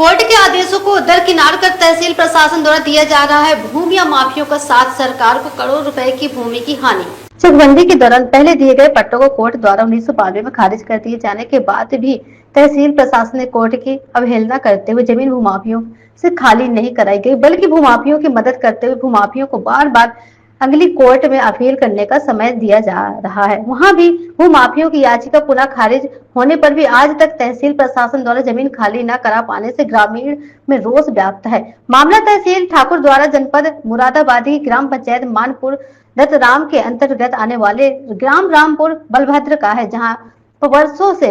Court के आदेशों को दरकिनार कर तहसील प्रशासन द्वारा दिया जा रहा है भूमि माफियों का साथ। सरकार को करोड़ रुपए की भूमि की हानि। चकबंदी के दौरान पहले दिए गए पट्टों को कोर्ट द्वारा 1992 में खारिज कर दिए जाने के बाद भी तहसील प्रशासन ने कोर्ट की अवहेलना करते हुए जमीन भूमाफियों से खाली नहीं कराई गई, बल्कि भूमाफियों की मदद करते हुए भूमाफियों को बार बार अगली कोर्ट में अपील करने का समय दिया जा रहा है। वहां भी भूमाफियों की याचिका पुनः खारिज होने पर भी आज तक तहसील प्रशासन द्वारा जमीन खाली न करा पाने से ग्रामीण में रोष व्याप्त है। मामला तहसील ठाकुर द्वारा जनपद मुरादाबाद की ग्राम पंचायत मानपुर दत्तराम के अंतर्गत आने वाले ग्राम रामपुर बलभद्र का है, जहां वर्षों से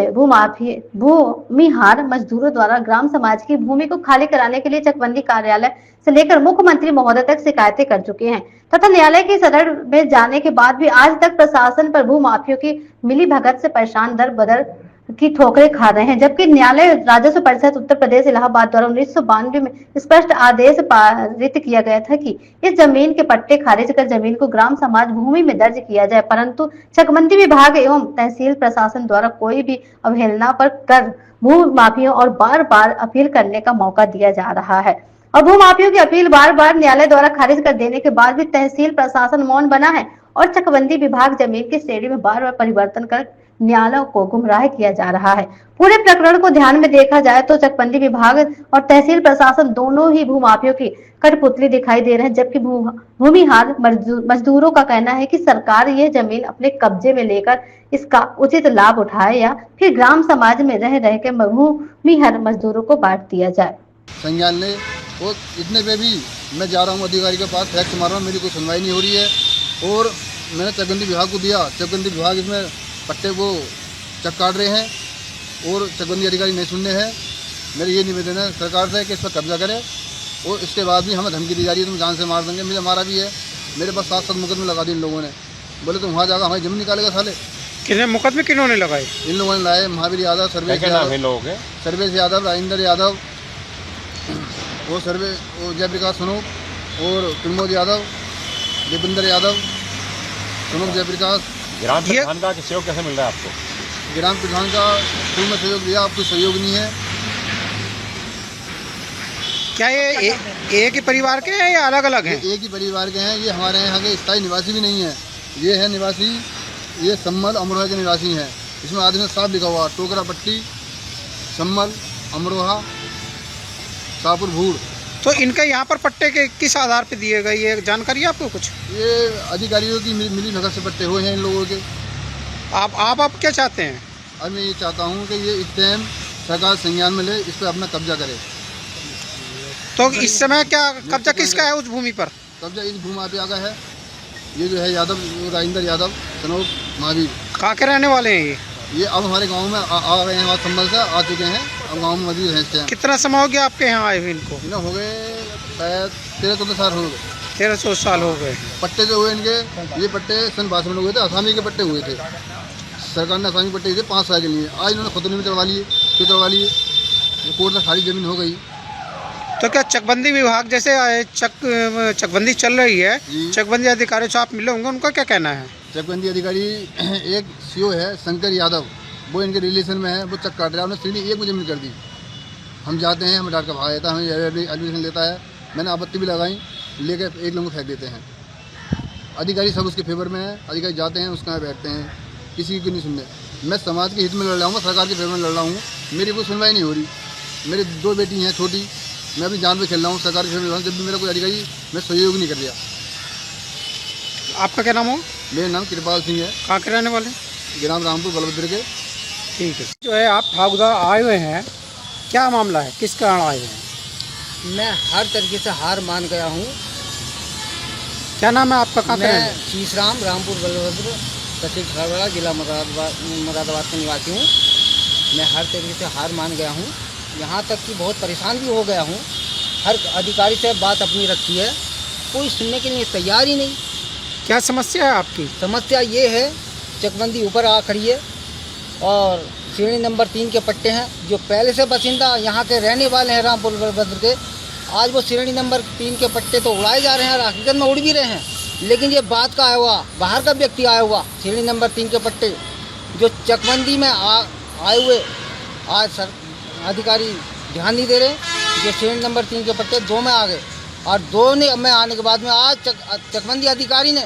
भूमिहार मजदूरों द्वारा ग्राम समाज की भूमि को खाली कराने के लिए चकबंदी कार्यालय से लेकर मुख्यमंत्री महोदय तक शिकायतें कर चुके हैं तथा न्यायालय की सदर में जाने के बाद भी आज तक प्रशासन पर भूमाफियों की मिली भगत से परेशान दर बदर की ठोकरें खा रहे हैं। जबकि न्यायालय राजस्व परिषद उत्तर प्रदेश इलाहाबाद द्वारा 1992 में स्पष्ट आदेश पारित किया गया था कि इस जमीन के पट्टे खारिज कर जमीन को ग्राम समाज भूमि में दर्ज किया जाए, परंतु चकबंदी विभाग एवं तहसील प्रशासन द्वारा कोई भी अवहेलना पर कर भूमाफियों और बार बार अपील करने का मौका दिया जा रहा है। और भूमाफियों की अपील बार बार न्यायालय द्वारा खारिज कर देने के बाद भी तहसील प्रशासन मौन बना है और चकबंदी विभाग जमीन की श्रेणी में बार बार परिवर्तन कर न्यायालय को गुमराह किया जा रहा है। पूरे प्रकरण को ध्यान में देखा जाए तो चकबंदी विभाग और तहसील प्रशासन दोनों ही भूमाफियों की कठपुतली दिखाई दे रहे हैं, जबकि भूमिहार मजदूरों का कहना है कि सरकार यह जमीन अपने कब्जे में लेकर इसका उचित लाभ उठाए या फिर ग्राम समाज में रह के भूमिहार मजदूरों को बांट दिया जाए। संज्ञान ले और इतने पे भी मैं जा रहा हूँ अधिकारी के पास, फैक्स मार रहा हूँ, मेरी कोई सुनवाई नहीं हो रही है। और मैंने चकबंदी विभाग को दिया, चकबंदी विभाग इसमें पट्टे को चक काट रहे हैं और चकबंदी अधिकारी नहीं सुनने हैं। मेरा ये निवेदन है सरकार से कि इस पर कब्जा करे और इसके बाद भी हमें धमकी दी जा रही है, तुम जान से मार देंगे। मुझे मारा भी है, मेरे पास 7 मुकदमे लगा दिए इन लोगों ने। बोले तुम वहाँ जाकर हमारी जमीन निकालेगा साले। कितने मुकदमे किन्होंने लगाए? इन लोगों ने लाए, महावीर यादव, सर्वेश यादव, राजेंद्र यादव और जयप्रकाश सनूप और प्रमोद यादव, दीपेंद्र यादव, सनूप जयप्रकाश। ग्राम प्रधान का सहयोग कैसे मिल रहा है आपको? ग्राम प्रधान का शुरू में सहयोग दिया, आपको सहयोग नहीं है। क्या ये एक ही परिवार के हैं या अलग अलग हैं? एक ही परिवार के हैं। ये हमारे यहाँ के स्थायी निवासी भी नहीं है। ये है निवासी, ये सम्मल अमरोहा के निवासी हैं। इसमें आदमी में साफ लिखा हुआ टोकरा पट्टी सम्मल अमरोहा शाहपुर भूड़। तो इनके यहाँ पर पट्टे के किस आधार पे दिए गए, ये जानकारी है आपको कुछ? ये अधिकारियों की मिली भगत से पट्टे हुए हैं इन लोगों के। आप क्या चाहते हैं? अब मैं ये चाहता हूँ कि ये इस टाइम सरकार संज्ञान में ले, इस पर अपना कब्जा करे। तो इस समय क्या कब्जा किसका है उस भूमि पर? कब्जा इस भूमाफिया का है। ये जो है यादव, राजेंद्र यादव, सनोप, महावीर। कहाँ के रहने वाले हैं ये अब हमारे गांव में आ गए हैं, संभल से आ चुके हैं, अब गांव में मौजूद हैं इस टाइम। कितना समय हो गया आपके यहाँ आए हुए इनको? हो गए शायद 13-14 साल हो गए। 1300 साल हो गए। पट्टे जो हुए इनके, ये पट्टे सन 62 में हुए थे, आसामी के पट्टे हुए थे। सरकार ने आसामी पट्टे दिए 5 साल के लिए। आज इन्होंने खुद में चढ़वा लिए, क्यों चढ़वा लिए? कोर्ट में खाली जमीन हो गई। तो क्या चकबंदी विभाग जैसे चकबंदी चल रही है, चकबंदी अधिकारियों से आप मिले होंगे, उनका क्या कहना है? चकबंदी अधिकारी एक सीओ है शंकर यादव, वो इनके रिलेशन में है, वो चक काट रहा है। उन्होंने श्रेणी 1 में जमीन कर दी। हम जाते हैं, हमें डांट का भाग देता है, हमें एडमिशन लेता है। मैंने आपत्ति भी लगाई, लेकर एक लोगों को फेंक देते हैं। अधिकारी सब उसके फेवर में है। अधिकारी जाते हैं, उसके यहाँ बैठते हैं, किसी की नहीं सुनने। मैं समाज के हित में लड़ रहा हूँ, सरकार के फेवर में लड़ रहा हूँ, मेरी कोई सुनवाई नहीं हो रही। मेरी 2 बेटी हैं छोटी, मैं अपनी जान पे खेल रहा हूँ, सरकार के फेवर में लड़ रहा हूँ। जब भी मेरा कोई अधिकारी मैं सहयोग नहीं कर दिया। आपका क्या नाम हो? मेरा नाम कृपाल सिंह है। कहाँ के रहने वाले? ग्राम रामपुर बलभद्र के। ठीक है। जो है आप ठाकुर आए हुए हैं, क्या मामला है, किस कारण आए हुए हैं? मैं हर तरीके से हार मान गया हूँ। क्या नाम है आपका? कहाँ का? मैं शीशराम, रामपुर बलभद्र, तहसील खरगोड़ा, जिला मुरादाबाद का निवासी हूँ। मैं हर तरीके से हार मान गया हूँ, यहाँ तक कि बहुत परेशान भी हो गया हूँ। हर अधिकारी से बात अपनी रखी है, कोई सुनने के लिए तैयार ही नहीं। क्या समस्या है आपकी? समस्या ये है, चकबंदी ऊपर आ खड़ी है और श्रेणी नंबर 3 के पट्टे हैं। जो पहले से बासिंदा यहाँ के रहने वाले हैं रामपुर बलभद्र के, आज वो श्रेणी नंबर 3 के पट्टे तो उड़ाए जा रहे हैं, हकीकत में उड़ भी रहे हैं। लेकिन ये बात का आया हुआ, बाहर का व्यक्ति आया हुआ, श्रेणी नंबर 3 के पट्टे जो चकबंदी में आए हुए, आज अधिकारी ध्यान नहीं दे रहे। जो श्रेणी नंबर 3 के पट्टे 2 में आ गए, और 2 में आने के बाद में आज चकबंदी अधिकारी ने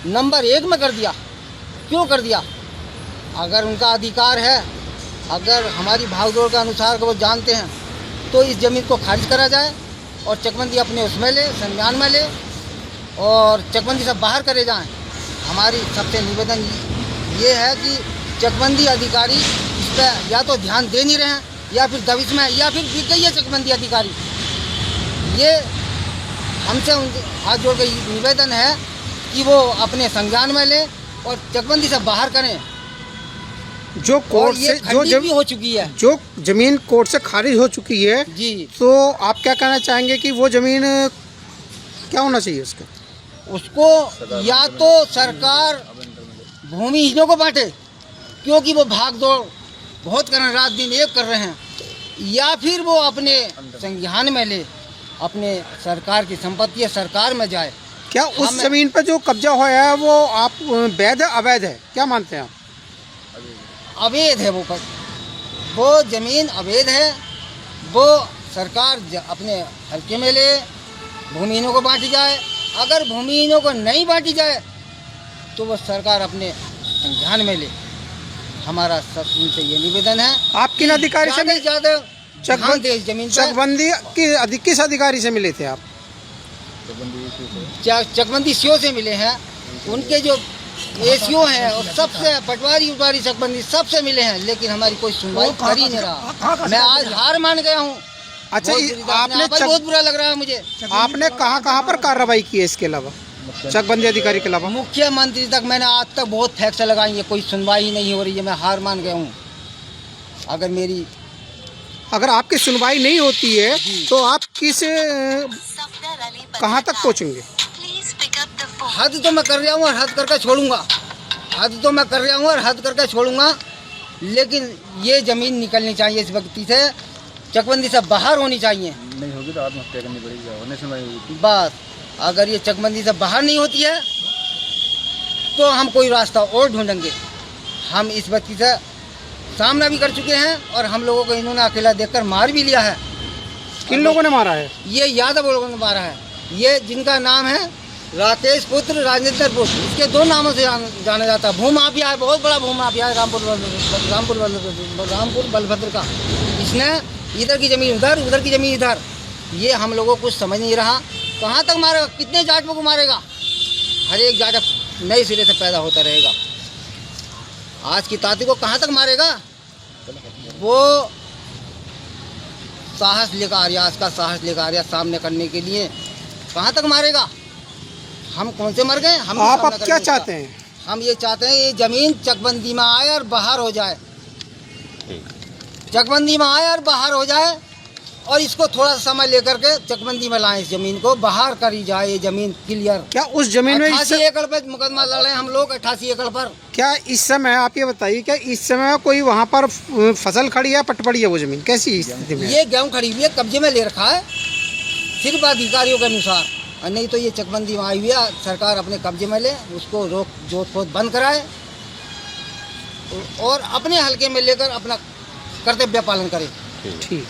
नंबर 1 में कर दिया। क्यों कर दिया? अगर उनका अधिकार है, अगर हमारी भागदौड़ के अनुसार वो जानते हैं, तो इस ज़मीन को खारिज करा जाए और चकबंदी अपने उसमें ले, संज्ञान में ले, और चकबंदी से बाहर करे जाएं। हमारी सबसे निवेदन ये है कि चकबंदी अधिकारी इस पर या तो ध्यान दे नहीं रहे हैं, या फिर दबिश में, या फिर बिक गई है चकबंदी अधिकारी। ये हमसे उनके हाथ जोड़ कर निवेदन है कि वो अपने संज्ञान में ले और चकबंदी से बाहर करें। जो कोर्ट से जो भी हो चुकी है, जो जमीन कोर्ट से खारिज हो चुकी है जी, तो आप क्या कहना चाहेंगे कि वो जमीन क्या होना चाहिए उसका? उसको या तो सरकार भूमिहीनों को बांटे, क्योंकि वो भाग दौड़ बहुत कर रहे हैं, रात दिन एक कर रहे हैं, या फिर वो अपने संज्ञान में ले, अपने सरकार की संपत्ति है, सरकार में जाए। क्या उस जमीन पर जो कब्जा हुआ है वो आप वैध है अवैध है, क्या मानते हैं आप? अवैध है वो ज़मीन अवैध है। वो सरकार अपने हल्के में ले, भूमिहीनों को बांटी जाए। अगर भूमिहीनों को नहीं बांटी जाए तो वो सरकार अपने संज्ञान में ले। हमारा सब उनसे ये निवेदन है। आप किन अधिकारी से मिले? ज़्यादा जमीन चकबंदी की किस अधिकारी से मिले थे आप? चकबंदी सीओ से मिले हैं। उनके जो एसीओ हैं और सबसे पटवारी उटवारी चकबंदी सबसे मिले हैं, लेकिन हमारी कोई सुनवाई कर ही नहीं रहा। मैं आज हार मान गया हूँ। अच्छा, आपने बहुत बुरा लग रहा है मुझे। आपने कहाँ पर कार्रवाई की है इसके अलावा, चकबंदी अधिकारी के अलावा? मुख्यमंत्री तक मैंने आज तक बहुत फैक्स लगाई है, कोई सुनवाई ही नहीं हो रही है। मैं हार मान गया हूँ। अगर आपकी सुनवाई नहीं होती है तो आप कहाँ तक पहुँचेंगे? हद तो मैं कर रहा हूँ और हद करके छोड़ूंगा। हद तो मैं कर रहा हूँ और हद करके छोड़ूंगा, लेकिन ये ज़मीन निकलनी चाहिए इस व्यक्ति से, चकबंदी से बाहर होनी चाहिए। नहीं होगी तो आत्महत्या करनी पड़ेगी। बस अगर ये चकबंदी से बाहर नहीं होती है तो हम कोई रास्ता और ढूंढेंगे। हम इस व्यक्ति से सामना भी कर चुके हैं और हम लोगों को इन्होंने अकेला देखकर मार भी लिया है। किन लोगों ने मारा है? ये यादव लोगों ने मारा है। ये जिनका नाम है राकेश पुत्र राजेंद्र पुत्र, इसके 2 नामों से जाना जाता है। भूमाफिया है, बहुत बड़ा भूमाफिया है रामपुर बलभद्र का। इसने इधर की ज़मीन उधर, उधर की ज़मीन इधर। ये हम लोगों को कुछ समझ नहीं रहा। कहाँ तक मारेगा? कितने जाटों को मारेगा? हर एक जाट नए सिरे से पैदा होता रहेगा। आज की ताती को कहाँ तक मारेगा? वो साहस लेकर आ रहा, आज का साहस लेकर आ रहा सामने करने के लिए। कहाँ तक मारेगा? हम कौन से मर गए? हम आप अब क्या चाहते हैं? हम ये चाहते हैं ये ज़मीन चकबंदी में आए और बाहर हो जाए। चकबंदी में आए और बाहर हो जाए, और इसको थोड़ा सा समय लेकर के चकबंदी में लाएं। इस ज़मीन को बाहर करी जाए, ये ज़मीन क्लियर। क्या उस जमीन में 88 एकड़ पे मुकदमा लड़े हम लोग, 88 एकड़ पर। क्या इस समय आप ये बताइए, क्या इस समय कोई वहाँ पर फसल खड़ी है, पट पड़ी है वो जमीन? कैसी स्थिति में? ये गेहूँ खड़ी हुई है, कब्जे में ले रखा है सिर्फ अधिकारियों के अनुसार, और नहीं तो ये चकबंदी में आई हुई है। सरकार अपने कब्जे में ले, उसको रोक जोत खोद बंद कराए और अपने हल्के में लेकर अपना कर्तव्य पालन करे। ठीक।